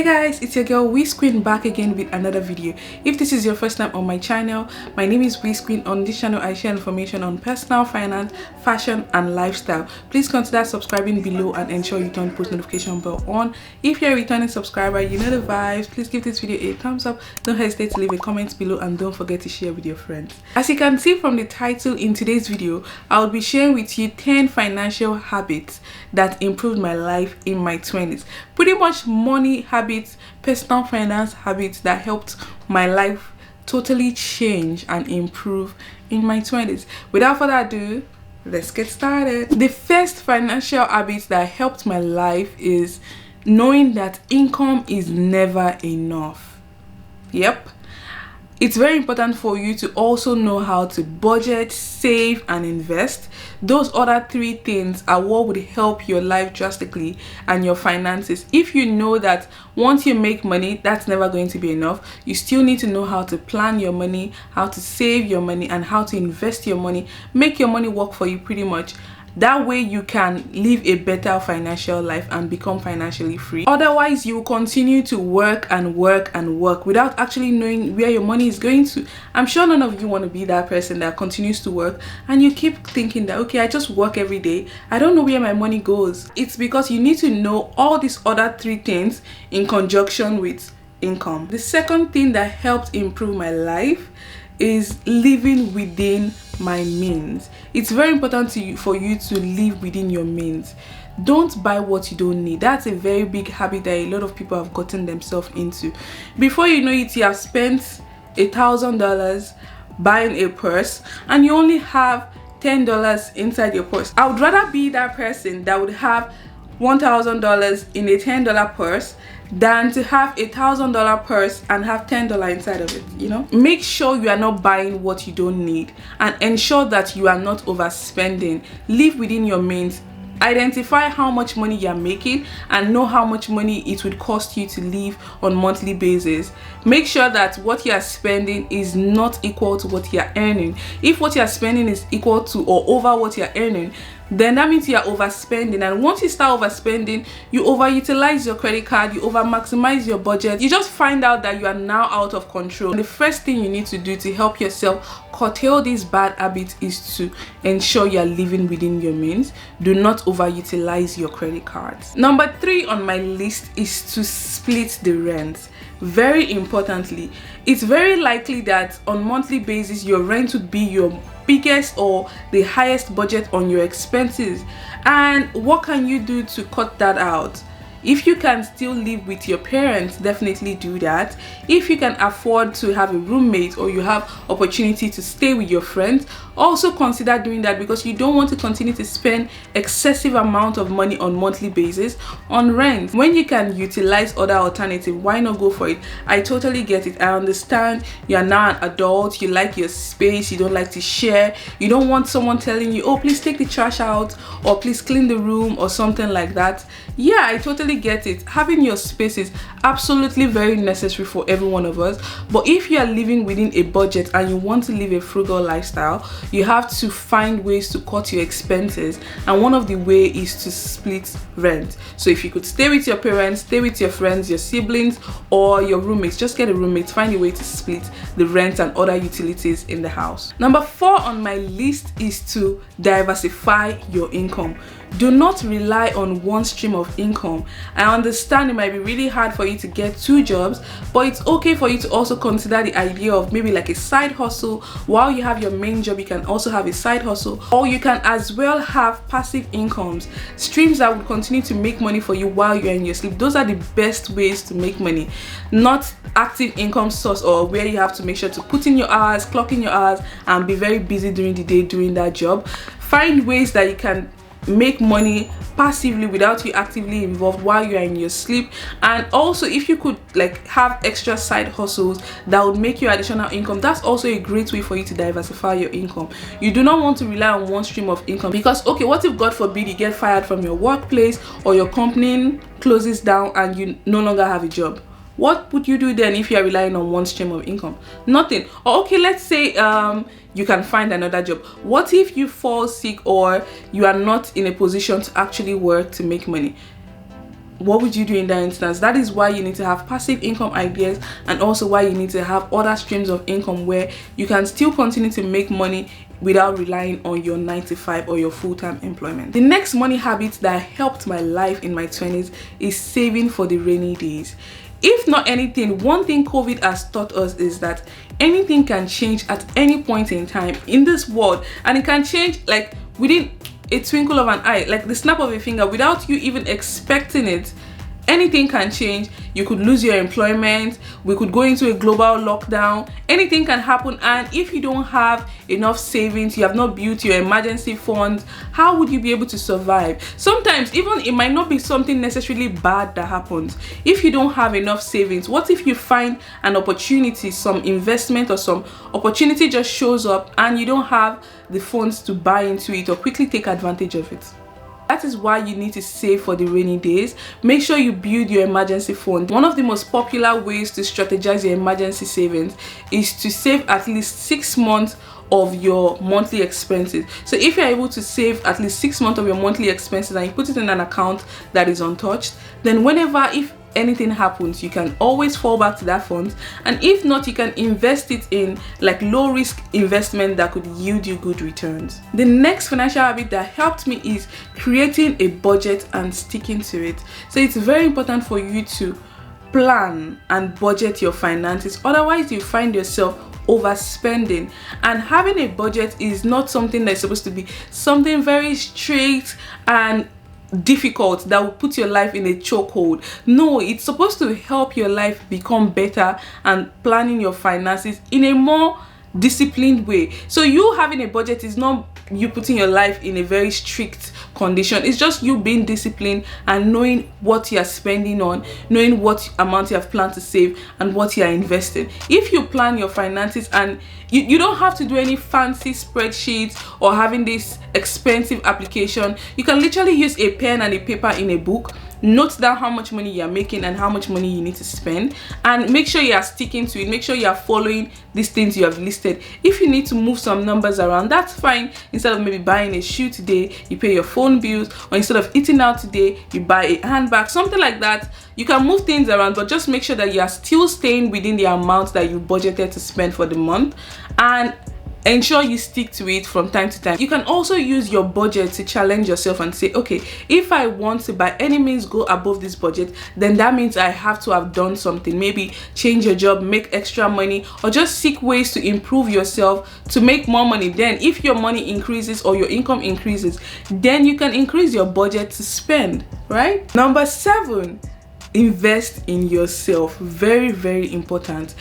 Hey guys, it's your girl Wiz Queen back again with another video. If this is your first time on my channel, my name is Wiz Queen. On this channel I share information on personal finance, fashion and lifestyle. Please consider subscribing below and ensure you turn post notification bell on. If you're a returning subscriber, you know the vibes. Please give this video a thumbs up, don't hesitate to leave a comment below, and don't forget to share with your friends. As you can see from the title, in today's video I'll be sharing with you 10 financial habits that improved my life in my 20s. Pretty much money habits, personal finance habits that helped my life totally change and improve in my 20s. Without further ado, let's get started. The first financial habit that helped my life is knowing that income is never enough. Yep. It's very important for you to also know how to budget, save and invest. Those other three things are what would help your life drastically and your finances. If you know that once you make money, that's never going to be enough, you still need to know how to plan your money, how to save your money and how to invest your money. Make your money work for you pretty much. That way you can live a better financial life and become financially free. Otherwise, you will continue to work and work and work without actually knowing where your money is going to. I'm sure none of you want to be that person that continues to work and you keep thinking that, okay, I just work every day, I don't know where my money goes. It's because you need to know all these other three things in conjunction with income. The second thing that helped improve my life is living within my means. It's very important for you to live within your means. Don't buy what you don't need. That's a very big habit that a lot of people have gotten themselves into. Before you know it, you have spent $1,000 buying a purse and you only have $10 inside your purse. I would rather be that person that would have $1,000 in a $10 purse than to have $1,000 purse and have $10 inside of it. You know, make sure you are not buying what you don't need and ensure that you are not overspending. Live within your means. Identify how much money you are making and know how much money it would cost you to live on monthly basis. Make sure that what you are spending is not equal to what you are earning. If what you are spending is equal to or over what you are earning, then that means you are overspending. And once you start overspending, you overutilize your credit card, you over maximize your budget. You just find out that you are now out of control. The first thing you need to do to help yourself curtail these bad habits is to ensure you are living within your means. Do not overutilize your credit cards. Number 3 on my list is to split the rent. Very importantly, it's very likely that on monthly basis your rent would be your biggest or the highest budget on your expenses. And what can you do to cut that out? If you can still live with your parents, definitely do that. If you can afford to have a roommate or you have opportunity to stay with your friends, also consider doing that, because you don't want to continue to spend excessive amount of money on monthly basis on rent. When you can utilize other alternative, why not go for it? I totally get it. I understand you are now an adult, you like your space, you don't like to share, you don't want someone telling you, oh please take the trash out or please clean the room or something like that. Yeah, I totally get it. Having your space is absolutely very necessary for every one of us, but if you are living within a budget and you want to live a frugal lifestyle, you have to find ways to cut your expenses, and one of the way is to split rent. So if you could stay with your parents, stay with your friends, your siblings or your roommates, just get a roommate, find a way to split the rent and other utilities in the house. Number 4 on my list is to diversify your income. Do not rely on one stream of income. I understand it might be really hard for you to get 2 jobs, but it's okay for you to also consider the idea of maybe like a side hustle. While you have your main job, you can also have a side hustle, or you can as well have passive incomes, streams that will continue to make money for you while you're in your sleep. Those are the best ways to make money, not active income source or where you have to make sure to put in your hours, clock in your hours and be very busy during the day doing that job. Find ways that you can make money passively without you actively involved while you are in your sleep. And also, if you could like have extra side hustles that would make you additional income, that's also a great way for you to diversify your income. You do not want to rely on one stream of income, because okay, what if God forbid you get fired from your workplace or your company closes down and you no longer have a job? What would you do then if you are relying on one stream of income? Nothing. Or okay, let's say you can find another job. What if you fall sick or you are not in a position to actually work to make money? what would you do in that instance? That is why you need to have passive income ideas, and also why you need to have other streams of income where you can still continue to make money without relying on your 9 to 5 or your full-time employment. The next money habit that helped my life in my 20s is saving for the rainy days. If not anything, one thing COVID has taught us is that anything can change at any point in time in this world, and it can change like within a twinkle of an eye, like the snap of a finger, without you even expecting it. Anything can change. You could lose your employment, we could go into a global lockdown, anything can happen. And if you don't have enough savings, you have not built your emergency funds, how would you be able to survive? Sometimes even it might not be something necessarily bad that happens. If you don't have enough savings, what if you find an opportunity, some investment or some opportunity just shows up and you don't have the funds to buy into it or quickly take advantage of it? That is why you need to save for the rainy days. Make sure you build your emergency fund. One of the most popular ways to strategize your emergency savings is to save at least 6 months of your monthly expenses. So if you're able to save at least 6 months of your monthly expenses and you put it in an account that is untouched, then whenever, if anything happens, you can always fall back to that fund. And if not, you can invest it in like low risk investment that could yield you good returns. The next financial habit that helped me is creating a budget and sticking to it. So it's very important for you to plan and budget your finances, otherwise you find yourself overspending. And having a budget is not something that's supposed to be something very strict and difficult that will put your life in a chokehold. No, it's supposed to help your life become better and planning your finances in a more disciplined way. So you having a budget is not you putting your life in a very strict condition. It's just you being disciplined and knowing what you are spending on, knowing what amount you have planned to save and what you are investing. If you plan your finances, and you don't have to do any fancy spreadsheets or having this expensive application, you can literally use a pen and a paper in a book. Note down how much money you are making and how much money you need to spend, and make sure you are sticking to it. Make sure you are following these things you have listed. If you need to move some numbers around, that's fine. Instead of maybe buying a shoe today, you pay your phone bills, or instead of eating out today, you buy a handbag, something like that. You can move things around, but just make sure that you are still staying within the amount that you budgeted to spend for the month, and ensure you stick to it from time to time. You can also use your budget to challenge yourself and say, okay, if I want to by any means go above this budget, then that means I have to have done something. Maybe change your job, make extra money, or just seek ways to improve yourself to make more money. Then if your money increases or your income increases, then you can increase your budget to spend, right? Number 7, invest in yourself. Very, very important.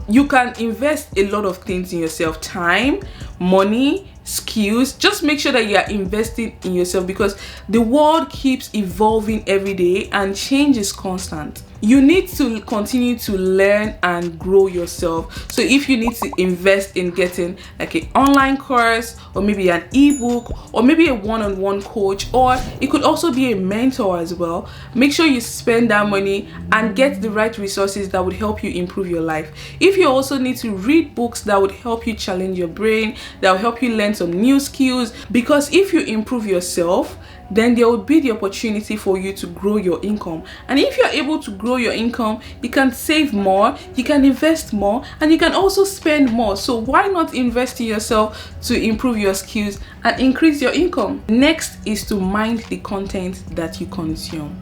You can invest a lot of things in yourself: time, money, skills. Just make sure that you are investing in yourself, because the world keeps evolving every day and change is constant. You need to continue to learn and grow yourself. So if you need to invest in getting like an online course, or maybe an ebook, or maybe a one-on-one coach, or it could also be a mentor as well, make sure you spend that money and get the right resources that would help you improve your life. If you also need to read books that would help you challenge your brain, that will help you learn some new skills, because if you improve yourself, then there will be the opportunity for you to grow your income. And if you're able to grow your income, you can save more, you can invest more, and you can also spend more. So why not invest in yourself to improve your skills and increase your income? Next is to mind the content that you consume.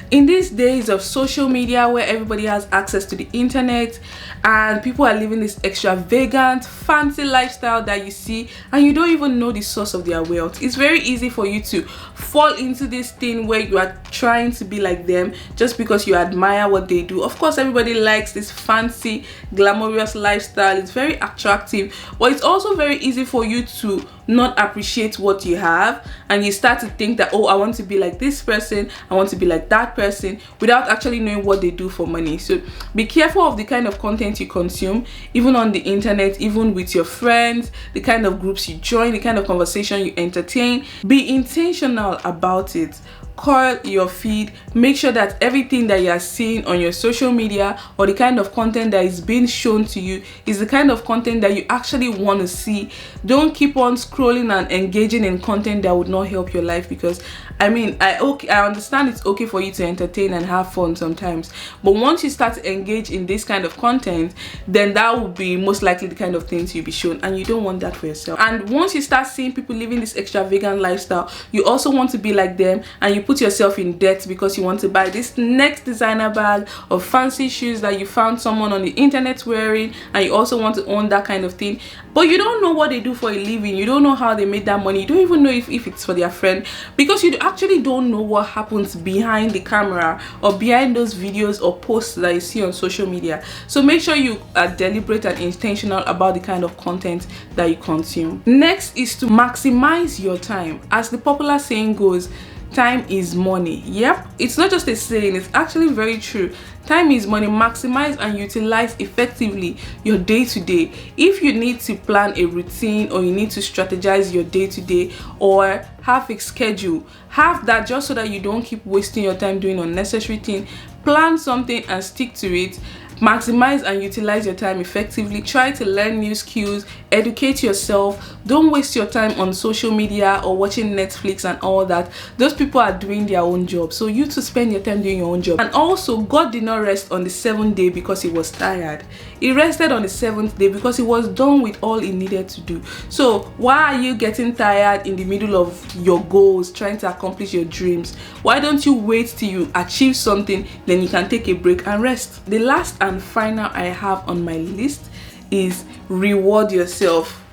In these days of social media where everybody has access to the internet and people are living this extravagant, fancy lifestyle that you see and you don't even know the source of their wealth, it's very easy for you to fall into this thing where you are trying to be like them just because you admire what they do. Of course, everybody likes this fancy, glamorous lifestyle. It's very attractive, but it's also very easy for you to not appreciate what you have, and you start to think that, oh, I want to be like this person, I want to be like that person, without actually knowing what they do for money. So be careful of the kind of content you consume, even on the internet, even with your friends, the kind of groups you join, the kind of conversation you entertain. Be intentional about it. curl your feed. Make sure that everything that you are seeing on your social media or the kind of content that is being shown to you is the kind of content that you actually want to see. Don't keep on scrolling and engaging in content that would not help your life, because I mean, I understand it's okay for you to entertain and have fun sometimes, but once you start to engage in this kind of content, then that will be most likely the kind of things you'll be shown, and you don't want that for yourself. And once you start seeing people living this extravagant lifestyle, you also want to be like them, and you put yourself in debt because you want to buy this next designer bag or fancy shoes that you found someone on the internet wearing, and you also want to own that kind of thing, but you don't know what they do for a living. You don't know how they made that money. You don't even know if it's for their friend, because you actually don't know what happens behind the camera or behind those videos or posts that you see on social media. So make sure you are deliberate and intentional about the kind of content that you consume. Next is to maximize your time. As the popular saying goes, time is money. Yep, it's not just a saying, it's actually very true. Time is money. Maximize and utilize effectively your day-to-day. If you need to plan a routine, or you need to strategize your day-to-day, or have a schedule, have that, just so that you don't keep wasting your time doing unnecessary things. Plan something and stick to it. Maximize and utilize your time effectively. Try to learn new skills, educate yourself. Don't waste your time on social media or watching Netflix and all that. Those people are doing their own job, so you to spend your time doing your own job. And also, God did not rest on the 7th day because he was tired. He rested on the 7th day because he was done with all he needed to do. So why are you getting tired in the middle of your goals, trying to accomplish your dreams? Why don't you wait till you achieve something, then you can take a break and rest? The last and final I have on my list is reward yourself.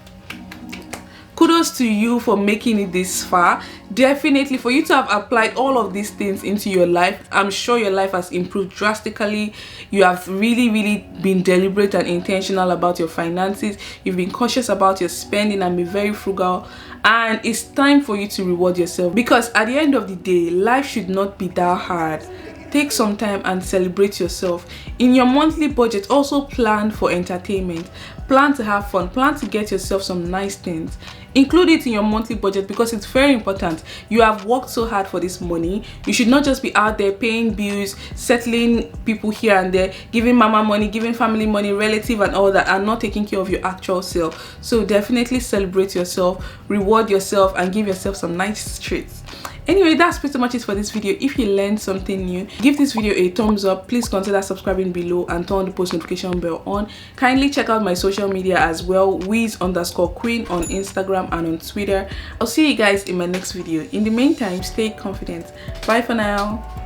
Kudos to you for making it this far. Definitely, for you to have applied all of these things into your life, I'm sure your life has improved drastically. You have really been deliberate and intentional about your finances. You've been cautious about your spending and been very frugal. And it's time for you to reward yourself, because at the end of the day, life should not be that hard. Take some time and celebrate yourself. In your monthly budget, also plan for entertainment. Plan to have fun. Plan to get yourself some nice things. Include it in your monthly budget, because it's very important. You have worked so hard for this money. You should not just be out there paying bills, settling people here and there, giving mama money, giving family money, relative and all that, and not taking care of your actual self. So definitely celebrate yourself, reward yourself, and give yourself some nice treats. Anyway, that's pretty much it for this video. If you learned something new, give this video a thumbs up. Please consider subscribing below and turn the post notification bell on. Kindly check out my social media as well, Wiz_Queen on Instagram and on Twitter. I'll see you guys in my next video. In the meantime, stay confident. Bye for now.